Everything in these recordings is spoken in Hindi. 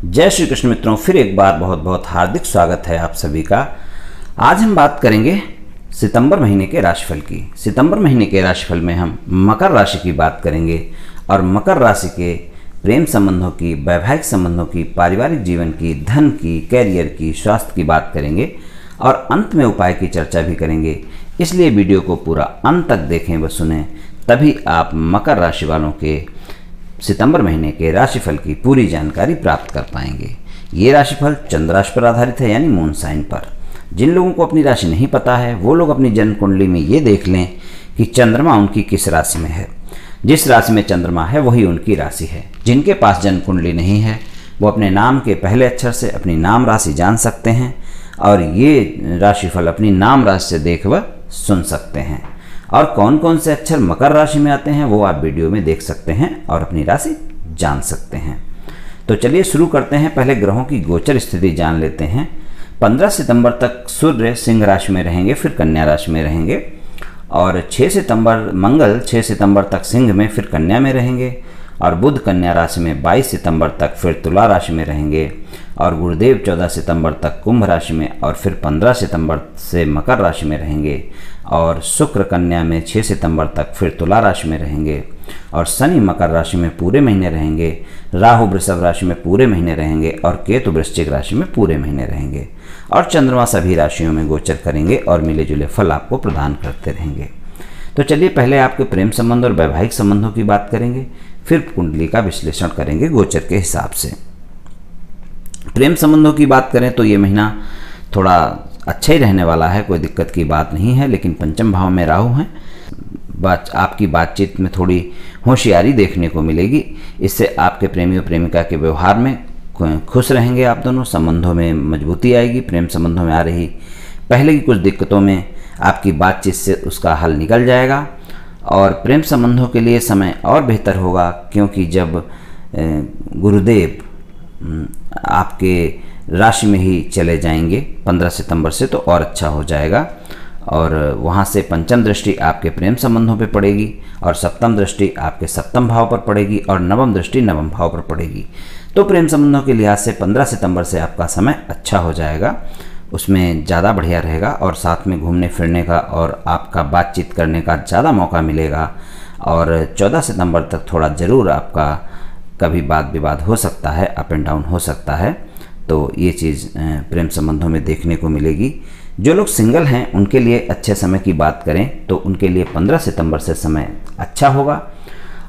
जय श्री कृष्ण मित्रों, फिर एक बार बहुत बहुत हार्दिक स्वागत है आप सभी का। आज हम बात करेंगे सितंबर महीने के राशिफल की। सितंबर महीने के राशिफल में हम मकर राशि की बात करेंगे और मकर राशि के प्रेम संबंधों की, वैवाहिक संबंधों की, पारिवारिक जीवन की, धन की, कैरियर की, स्वास्थ्य की बात करेंगे और अंत में उपाय की चर्चा भी करेंगे। इसलिए वीडियो को पूरा अंत तक देखें व सुनें, तभी आप मकर राशि वालों के सितंबर महीने के राशिफल की पूरी जानकारी प्राप्त कर पाएंगे। ये राशिफल चंद्र राशि पर आधारित है, यानी मून साइन पर। जिन लोगों को अपनी राशि नहीं पता है वो लोग अपनी जन्म कुंडली में ये देख लें कि चंद्रमा उनकी किस राशि में है। जिस राशि में चंद्रमा है वही उनकी राशि है। जिनके पास जन्म कुंडली नहीं है वो अपने नाम के पहले अक्षर से अपनी नाम राशि जान सकते हैं और ये राशिफल अपनी नाम राशि से देख व सुन सकते हैं। और कौन कौन से अक्षर मकर राशि में आते हैं वो आप वीडियो में देख सकते हैं और अपनी राशि जान सकते हैं। तो चलिए शुरू करते हैं। पहले ग्रहों की गोचर स्थिति जान लेते हैं। 15 सितंबर तक सूर्य सिंह राशि में रहेंगे, फिर कन्या राशि में रहेंगे। और 6 सितंबर मंगल 6 सितंबर तक सिंह में, फिर कन्या में रहेंगे। और बुध कन्या राशि में 22 सितंबर तक, फिर तुला राशि में रहेंगे। और गुरुदेव 14 सितंबर तक कुंभ राशि में और फिर 15 सितंबर से मकर राशि में रहेंगे। और शुक्र कन्या में 6 सितंबर तक, फिर तुला राशि में रहेंगे। और शनि मकर राशि में पूरे महीने रहेंगे। राहु वृषभ राशि में पूरे महीने रहेंगे और केतु वृश्चिक राशि में पूरे महीने रहेंगे। और चंद्रमा सभी राशियों में गोचर करेंगे और मिले जुले फल आपको प्रदान करते रहेंगे। तो चलिए पहले आपके प्रेम संबंध और वैवाहिक संबंधों की बात करेंगे, फिर कुंडली का विश्लेषण करेंगे गोचर के हिसाब से। प्रेम संबंधों की बात करें तो ये महीना थोड़ा अच्छा ही रहने वाला है, कोई दिक्कत की बात नहीं है। लेकिन पंचम भाव में राहु हैं, आपकी बातचीत में थोड़ी होशियारी देखने को मिलेगी। इससे आपके प्रेमी और प्रेमिका के व्यवहार में खुश रहेंगे आप दोनों। संबंधों में मजबूती आएगी। प्रेम संबंधों में आ रही पहले की कुछ दिक्कतों में आपकी बातचीत से उसका हल निकल जाएगा। और प्रेम संबंधों के लिए समय और बेहतर होगा, क्योंकि जब गुरुदेव आपके राशि में ही चले जाएंगे 15 सितंबर से, तो और अच्छा हो जाएगा। और वहाँ से पंचम दृष्टि आपके प्रेम संबंधों पे पड़ेगी और सप्तम दृष्टि आपके सप्तम भाव पर पड़ेगी और नवम दृष्टि नवम भाव पर पड़ेगी। तो प्रेम संबंधों के लिहाज से 15 सितंबर से आपका समय अच्छा हो जाएगा, उसमें ज़्यादा बढ़िया रहेगा। और साथ में घूमने फिरने का और आपका बातचीत करने का ज़्यादा मौका मिलेगा। और 14 सितंबर तक थोड़ा ज़रूर आपका कभी वाद विवाद हो सकता है, अप एंड डाउन हो सकता है। तो ये चीज़ प्रेम संबंधों में देखने को मिलेगी। जो लोग सिंगल हैं उनके लिए अच्छे समय की बात करें तो उनके लिए 15 सितंबर से समय अच्छा होगा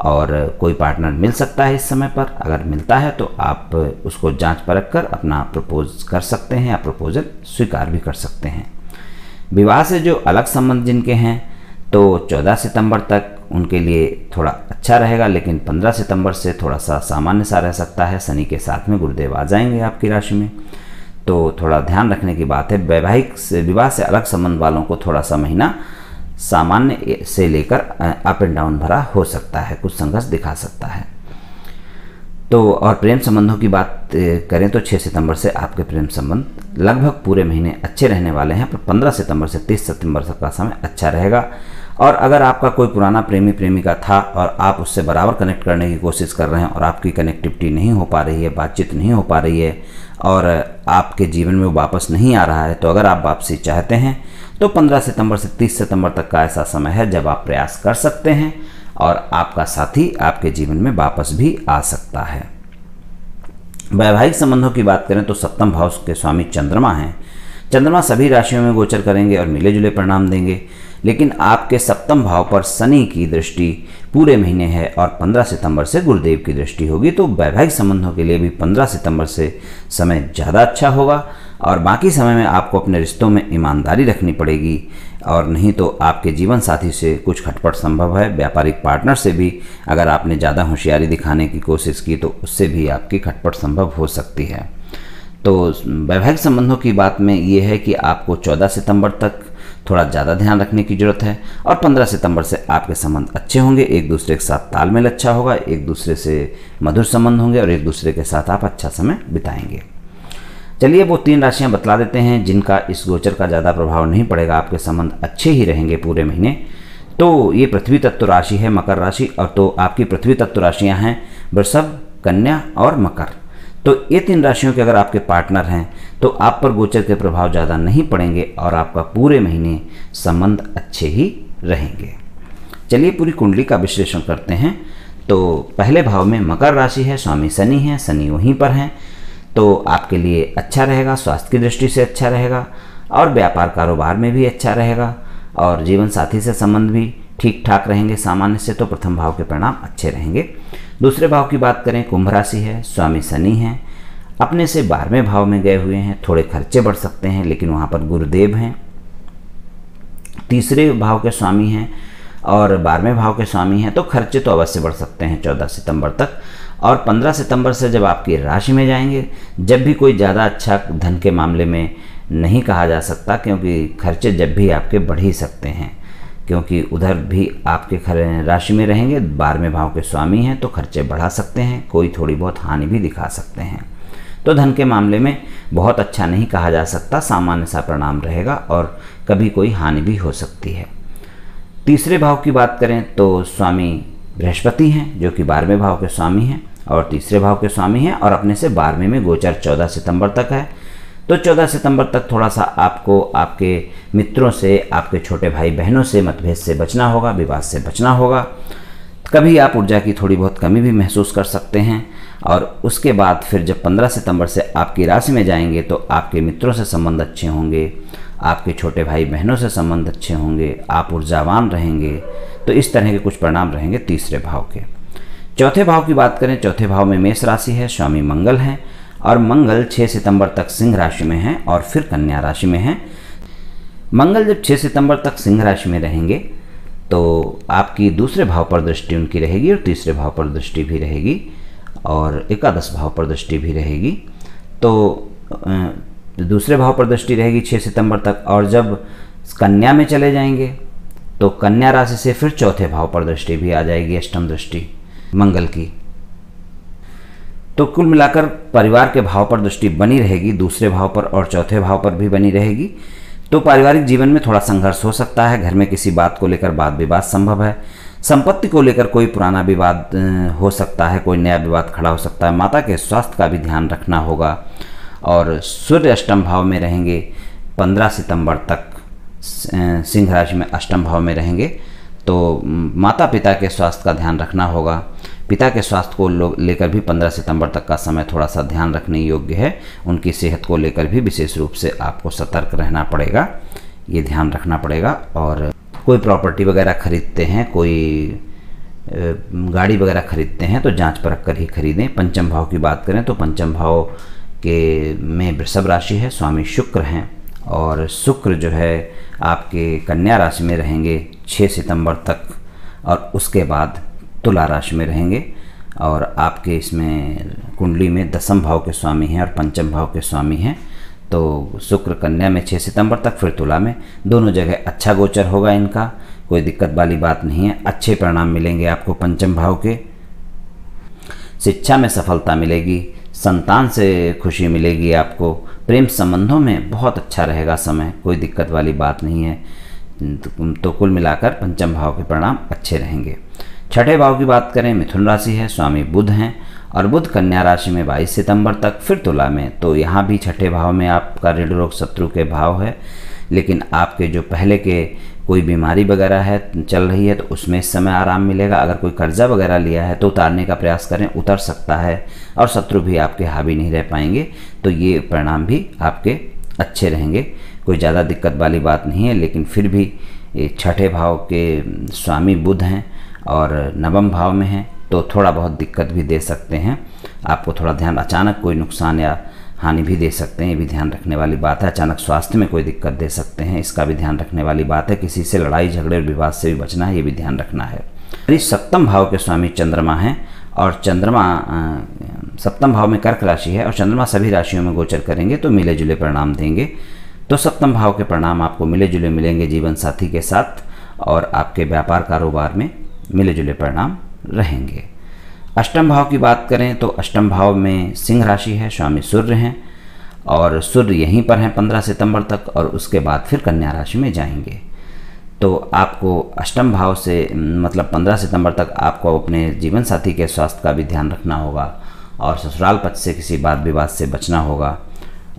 और कोई पार्टनर मिल सकता है इस समय पर। अगर मिलता है तो आप उसको जांच परख कर अपना प्रपोज कर सकते हैं या प्रपोजल स्वीकार भी कर सकते हैं। विवाह से जो अलग संबंध जिनके हैं तो 14 सितंबर तक उनके लिए थोड़ा अच्छा रहेगा, लेकिन 15 सितंबर से थोड़ा सा सामान्य सा रह सकता है। शनि के साथ में गुरुदेव आ जाएंगे आपकी राशि में, तो थोड़ा ध्यान रखने की बात है। वैवाहिक से, विवाह से अलग संबंध वालों को थोड़ा सा महीना सामान्य से लेकर अप एंड डाउन भरा हो सकता है, कुछ संघर्ष दिखा सकता है। तो और प्रेम संबंधों की बात करें तो 6 सितंबर से आपके प्रेम संबंध लगभग पूरे महीने अच्छे रहने वाले हैं, पर 15 सितंबर से 30 सितंबर तक का समय अच्छा रहेगा। और अगर आपका कोई पुराना प्रेमी प्रेमिका था और आप उससे बराबर कनेक्ट करने की कोशिश कर रहे हैं और आपकी कनेक्टिविटी नहीं हो पा रही है, बातचीत नहीं हो पा रही है और आपके जीवन में वो वापस नहीं आ रहा है, तो अगर आप वापसी चाहते हैं तो 15 सितंबर से 30 सितंबर तक का ऐसा समय है जब आप प्रयास कर सकते हैं और आपका साथी आपके जीवन में वापस भी आ सकता है। वैवाहिक संबंधों की बात करें तो सप्तम भाव के स्वामी चंद्रमा हैं। चंद्रमा सभी राशियों में गोचर करेंगे और मिले जुले परिणाम देंगे, लेकिन आपके सप्तम भाव पर शनि की दृष्टि पूरे महीने है और 15 सितंबर से गुरुदेव की दृष्टि होगी। तो वैवाहिक संबंधों के लिए भी 15 सितंबर से समय ज़्यादा अच्छा होगा। और बाकी समय में आपको अपने रिश्तों में ईमानदारी रखनी पड़ेगी, और नहीं तो आपके जीवन साथी से कुछ खटपट संभव है। व्यापारिक पार्टनर से भी अगर आपने ज़्यादा होशियारी दिखाने की कोशिश की तो उससे भी आपकी खटपट संभव हो सकती है। तो वैवाहिक संबंधों की बात में ये है कि आपको 14 सितंबर तक थोड़ा ज़्यादा ध्यान रखने की ज़रूरत है और 15 सितंबर से आपके संबंध अच्छे होंगे, एक दूसरे के साथ तालमेल अच्छा होगा, एक दूसरे से मधुर संबंध होंगे और एक दूसरे के साथ आप अच्छा समय बिताएंगे। चलिए वो 3 राशियां बतला देते हैं जिनका इस गोचर का ज़्यादा प्रभाव नहीं पड़ेगा, आपके संबंध अच्छे ही रहेंगे पूरे महीने। तो ये पृथ्वी तत्व राशि है मकर राशि, और तो आपकी पृथ्वी तत्व राशियाँ हैं वृषभ, कन्या और मकर। तो ये 3 राशियों के अगर आपके पार्टनर हैं तो आप पर गोचर के प्रभाव ज़्यादा नहीं पड़ेंगे और आपका पूरे महीने संबंध अच्छे ही रहेंगे। चलिए पूरी कुंडली का विश्लेषण करते हैं। तो पहले भाव में मकर राशि है, स्वामी शनि है, शनि वहीं पर हैं, तो आपके लिए अच्छा रहेगा, स्वास्थ्य की दृष्टि से अच्छा रहेगा और व्यापार कारोबार में भी अच्छा रहेगा और जीवन साथी से संबंध भी ठीक ठाक रहेंगे सामान्य से, तो प्रथम भाव के परिणाम अच्छे रहेंगे। दूसरे भाव की बात करें, कुंभ राशि है, स्वामी शनि हैं, अपने से 12वें भाव में गए हुए हैं, थोड़े खर्चे बढ़ सकते हैं लेकिन वहाँ पर गुरुदेव हैं, तीसरे भाव के स्वामी हैं और 12वें भाव के स्वामी हैं, तो खर्चे तो अवश्य बढ़ सकते हैं 14 सितंबर तक। और 15 सितंबर से जब आपकी राशि में जाएंगे, जब भी कोई ज़्यादा अच्छा धन के मामले में नहीं कहा जा सकता, क्योंकि खर्चे जब भी आपके बढ़ ही सकते हैं, क्योंकि उधर भी आपके राशि में रहेंगे, 12वें भाव के स्वामी हैं, तो खर्चे बढ़ा सकते हैं, कोई थोड़ी बहुत हानि भी दिखा सकते हैं। तो धन के मामले में बहुत अच्छा नहीं कहा जा सकता, सामान्य सा परिणाम रहेगा और कभी कोई हानि भी हो सकती है। तीसरे भाव की बात करें तो स्वामी बृहस्पति हैं, जो कि 12वें भाव के स्वामी हैं और तीसरे भाव के स्वामी हैं और अपने से 12वें में गोचर 14 सितंबर तक है। तो 14 सितंबर तक थोड़ा सा आपको आपके मित्रों से, आपके छोटे भाई बहनों से मतभेद से बचना होगा, विवाद से बचना होगा। कभी आप ऊर्जा की थोड़ी बहुत कमी भी महसूस कर सकते हैं और उसके बाद फिर जब 15 सितंबर से आपकी राशि में जाएंगे तो आपके मित्रों से संबंध अच्छे होंगे, आपके छोटे भाई बहनों से संबंध अच्छे होंगे, आप ऊर्जावान रहेंगे। तो इस तरह के कुछ परिणाम रहेंगे तीसरे भाव के। चौथे भाव की बात करें, चौथे भाव में मेष राशि है, स्वामी मंगल हैं और मंगल 6 सितंबर तक सिंह राशि में हैं और फिर कन्या राशि में हैं। मंगल जब 6 सितंबर तक सिंह राशि में रहेंगे तो आपकी दूसरे भाव पर दृष्टि उनकी रहेगी और तीसरे भाव पर दृष्टि भी रहेगी और एकादश भाव पर दृष्टि भी रहेगी। तो दूसरे भाव पर दृष्टि रहेगी 6 सितंबर तक और जब कन्या में चले जाएंगे तो कन्या राशि से फिर चौथे भाव पर दृष्टि भी आ जाएगी, अष्टम दृष्टि मंगल की। तो कुल मिलाकर परिवार के भाव पर दृष्टि बनी रहेगी, दूसरे भाव पर और चौथे भाव पर भी बनी रहेगी। तो पारिवारिक जीवन में थोड़ा संघर्ष हो सकता है, घर में किसी बात को लेकर वाद विवाद संभव है, संपत्ति को लेकर कोई पुराना विवाद हो सकता है, कोई नया विवाद खड़ा हो सकता है, माता के स्वास्थ्य का भी ध्यान रखना होगा। और सूर्य अष्टम भाव में रहेंगे 15 सितंबर तक, सिंह राशि में अष्टम भाव में रहेंगे, तो माता पिता के स्वास्थ्य का ध्यान रखना होगा। पिता के स्वास्थ्य को लेकर भी 15 सितंबर तक का समय थोड़ा सा ध्यान रखने योग्य है, उनकी सेहत को लेकर भी विशेष रूप से आपको सतर्क रहना पड़ेगा, ये ध्यान रखना पड़ेगा। और कोई प्रॉपर्टी वगैरह खरीदते हैं, कोई गाड़ी वगैरह खरीदते हैं तो जांच परख कर ही खरीदें। पंचम भाव की बात करें तो पंचम भाव के में वृषभ राशि है, स्वामी शुक्र हैं और शुक्र जो है आपके कन्या राशि में रहेंगे 6 सितंबर तक और उसके बाद तुला राशि में रहेंगे और आपके इसमें कुंडली में दसम भाव के स्वामी हैं और पंचम भाव के स्वामी हैं। तो शुक्र कन्या में 6 सितंबर तक, फिर तुला में, दोनों जगह अच्छा गोचर होगा इनका, कोई दिक्कत वाली बात नहीं है। अच्छे परिणाम मिलेंगे आपको पंचम भाव के, शिक्षा में सफलता मिलेगी, संतान से खुशी मिलेगी आपको, प्रेम संबंधों में बहुत अच्छा रहेगा समय, कोई दिक्कत वाली बात नहीं है। तो कुल मिलाकर पंचम भाव के परिणाम अच्छे रहेंगे। छठे भाव की बात करें, मिथुन राशि है, स्वामी बुध हैं और बुध कन्या राशि में 22 सितंबर तक, फिर तुला में। तो यहाँ भी छठे भाव में आपका ऋण रोग शत्रु के भाव है, लेकिन आपके जो पहले के कोई बीमारी वगैरह है चल रही है तो उसमें इस समय आराम मिलेगा। अगर कोई कर्जा वगैरह लिया है तो उतारने का प्रयास करें, उतर सकता है और शत्रु भी आपके हावी नहीं रह पाएंगे। तो ये परिणाम भी आपके अच्छे रहेंगे, कोई ज़्यादा दिक्कत वाली बात नहीं है। लेकिन फिर भी छठे भाव के स्वामी बुध हैं और नवम भाव में हैं तो थोड़ा बहुत दिक्कत भी दे सकते हैं आपको, थोड़ा ध्यान, अचानक कोई नुकसान या हानि भी दे सकते हैं, ये भी ध्यान रखने वाली बात है। अचानक स्वास्थ्य में कोई दिक्कत दे सकते हैं, इसका भी ध्यान रखने वाली बात है। किसी से लड़ाई झगड़े और विवाद से भी बचना है, ये भी ध्यान रखना है। सप्तम भाव के स्वामी चंद्रमा हैं और चंद्रमा सप्तम भाव में कर्क राशि है और चंद्रमा सभी राशियों में गोचर करेंगे तो मिले जुले परिणाम देंगे। तो सप्तम भाव के परिणाम आपको मिले जुले मिलेंगे जीवन साथी के साथ और आपके व्यापार कारोबार में मिले जुले परिणाम रहेंगे। अष्टम भाव की बात करें तो अष्टम भाव में सिंह राशि है, स्वामी सूर्य हैं और सूर्य यहीं पर हैं 15 सितंबर तक और उसके बाद फिर कन्या राशि में जाएंगे। तो आपको अष्टम भाव से मतलब 15 सितंबर तक आपको अपने जीवन साथी के स्वास्थ्य का भी ध्यान रखना होगा और ससुराल पक्ष से किसी वाद विवाद से बचना होगा।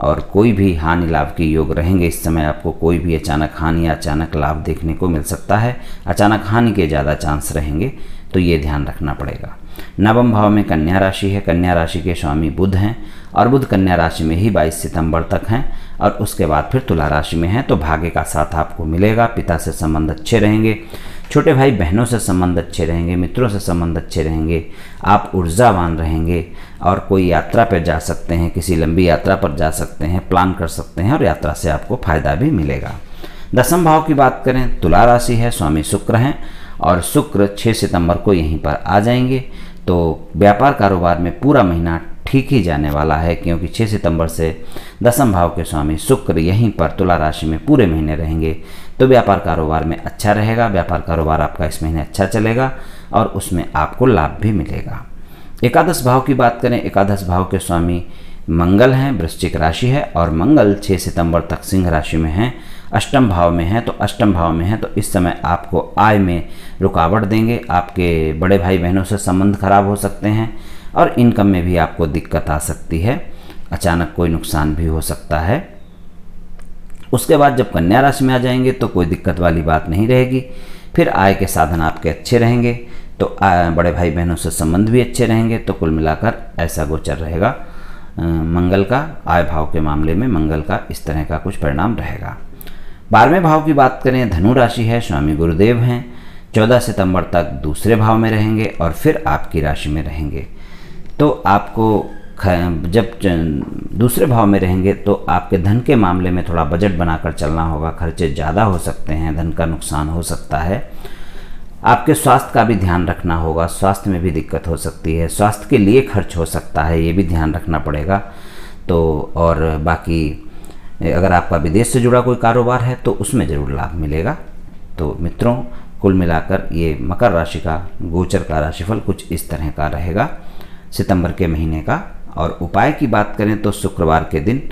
और कोई भी हानि लाभ के योग रहेंगे। इस समय आपको कोई भी अचानक हानि या अचानक लाभ देखने को मिल सकता है। अचानक हानि के ज़्यादा चांस रहेंगे, तो ये ध्यान रखना पड़ेगा। नवम भाव में कन्या राशि है। कन्या राशि के स्वामी बुध हैं और बुध कन्या राशि में ही 22 सितंबर तक हैं और उसके बाद फिर तुला राशि में हैं। तो भाग्य का साथ आपको मिलेगा। पिता से संबंध अच्छे रहेंगे, छोटे भाई बहनों से संबंध अच्छे रहेंगे, मित्रों से संबंध अच्छे रहेंगे, आप ऊर्जावान रहेंगे और कोई यात्रा पर जा सकते हैं, किसी लंबी यात्रा पर जा सकते हैं, प्लान कर सकते हैं और यात्रा से आपको फायदा भी मिलेगा। दसम भाव की बात करें, तुला राशि है, स्वामी शुक्र हैं और शुक्र 6 सितंबर को यहीं पर आ जाएंगे। तो व्यापार कारोबार में पूरा महीना ठीक ही जाने वाला है, क्योंकि 6 सितंबर से दसम भाव के स्वामी शुक्र यहीं पर तुला राशि में पूरे महीने रहेंगे। तो व्यापार कारोबार में अच्छा रहेगा। व्यापार कारोबार आपका इस महीने अच्छा चलेगा और उसमें आपको लाभ भी मिलेगा। एकादश भाव की बात करें, एकादश भाव के स्वामी मंगल हैं, वृश्चिक राशि है और मंगल 6 सितंबर तक सिंह राशि में हैं, अष्टम भाव में हैं। तो अष्टम भाव में हैं तो इस समय आपको आय में रुकावट देंगे। आपके बड़े भाई बहनों से संबंध खराब हो सकते हैं और इनकम में भी आपको दिक्कत आ सकती है। अचानक कोई नुकसान भी हो सकता है। उसके बाद जब कन्या राशि में आ जाएंगे तो कोई दिक्कत वाली बात नहीं रहेगी। फिर आय के साधन आपके अच्छे रहेंगे, तो बड़े भाई बहनों से संबंध भी अच्छे रहेंगे। तो कुल मिलाकर ऐसा गोचर रहेगा मंगल का। आय भाव के मामले में मंगल का इस तरह का कुछ परिणाम रहेगा। 12वें भाव की बात करें, धनु राशि है, स्वामी गुरुदेव हैं, 14 सितंबर तक दूसरे भाव में रहेंगे और फिर आपकी राशि में रहेंगे। तो आपको जब दूसरे भाव में रहेंगे तो आपके धन के मामले में थोड़ा बजट बनाकर चलना होगा। खर्चे ज़्यादा हो सकते हैं, धन का नुकसान हो सकता है। आपके स्वास्थ्य का भी ध्यान रखना होगा, स्वास्थ्य में भी दिक्कत हो सकती है, स्वास्थ्य के लिए खर्च हो सकता है, ये भी ध्यान रखना पड़ेगा। तो और बाकी अगर आपका विदेश से जुड़ा कोई कारोबार है तो उसमें ज़रूर लाभ मिलेगा। तो मित्रों, कुल मिलाकर ये मकर राशि का गोचर का राशिफल कुछ इस तरह का रहेगा सितंबर के महीने का। और उपाय की बात करें तो शुक्रवार के दिन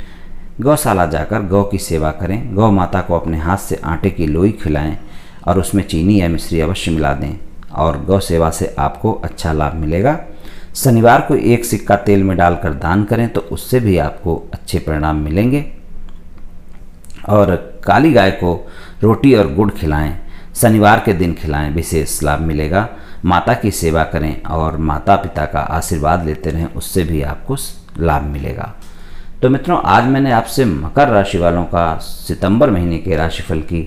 गौशाला जाकर गौ की सेवा करें। गौ माता को अपने हाथ से आटे की लोई खिलाएं और उसमें चीनी या मिश्री अवश्य मिला दें और गौ सेवा से आपको अच्छा लाभ मिलेगा। शनिवार को एक सिक्का तेल में डालकर दान करें तो उससे भी आपको अच्छे परिणाम मिलेंगे। और काली गाय को रोटी और गुड़ खिलाएं, शनिवार के दिन खिलाएं, विशेष लाभ मिलेगा। माता की सेवा करें और माता पिता का आशीर्वाद लेते रहें, उससे भी आपको लाभ मिलेगा। तो मित्रों, आज मैंने आपसे मकर राशि वालों का सितंबर महीने के राशिफल की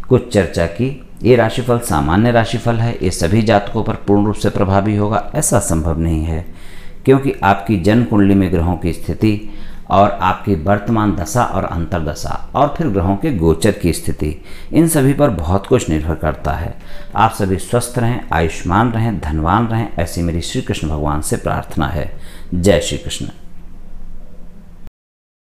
कुछ चर्चा की। ये राशिफल सामान्य राशिफल है, ये सभी जातकों पर पूर्ण रूप से प्रभावी होगा ऐसा संभव नहीं है, क्योंकि आपकी जन्म कुंडली में ग्रहों की स्थिति और आपकी वर्तमान दशा और अंतर्दशा और फिर ग्रहों के गोचर की स्थिति, इन सभी पर बहुत कुछ निर्भर करता है। आप सभी स्वस्थ रहें, आयुष्मान रहें, धनवान रहें, ऐसी मेरी श्री कृष्ण भगवान से प्रार्थना है। जय श्री कृष्ण।